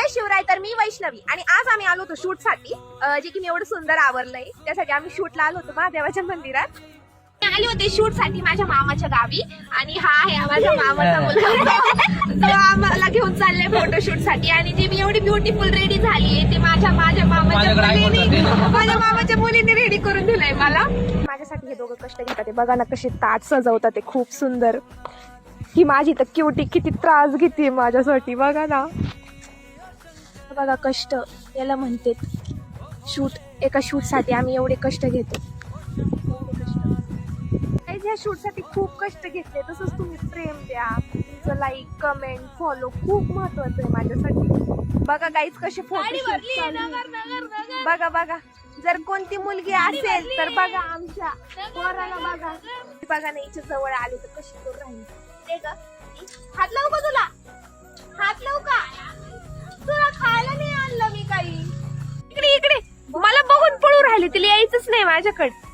जय शिवराय. तर मी वैष्णवी आणि आज आम्ही आलो होतो शूट साठी, जे की मी एवढं सुंदर आवरलंय त्यासाठी आम्ही शूटला आलो होतो महादेवाच्या मंदिरात. मी आले होते शूट साठी माझ्या मामाच्या गावी आणि हा आहे माझा मामाचा मुलगा जो आम्हाला घेऊन चाललाय फोटोशूट साठी. आणि जी मी एवढी ब्युटिफुल रेडी झाली ते माझ्या मामाच्या मुलीने रेडी करून दिलंय मला. माझ्यासाठी हे दोघं कष्ट घेतात. बघा ना कसे ताट सजवतात ते खूप सुंदर. ही माझी तर क्युटी किती त्रास घेते माझ्यासाठी. बघा ना, बघा कष्ट याला म्हणते शूट. एका शूट साठी आम्ही एवढे कष्ट घेतो. या शूट साठी खूप कष्ट घेतले. तसंच तुम्ही प्रेम द्या, तुमचं लाईक कमेंट फॉलो खूप महत्वाचं आहे माझ्यासाठी. बघा गाईज कसे फोटो. बघा बघा, जर कोणती मुलगी असेल तर बघा आमच्या पोराला. बघा बघा ना हिच्या जवळ आले तर कशी करून राहील. हात लावू का तुला? हात लावू का? तुला खायला नाही आणलं मी काही. इकडे इकडे मला बघून पळू राहिले. तिला यायचंच नाही माझ्याकडे.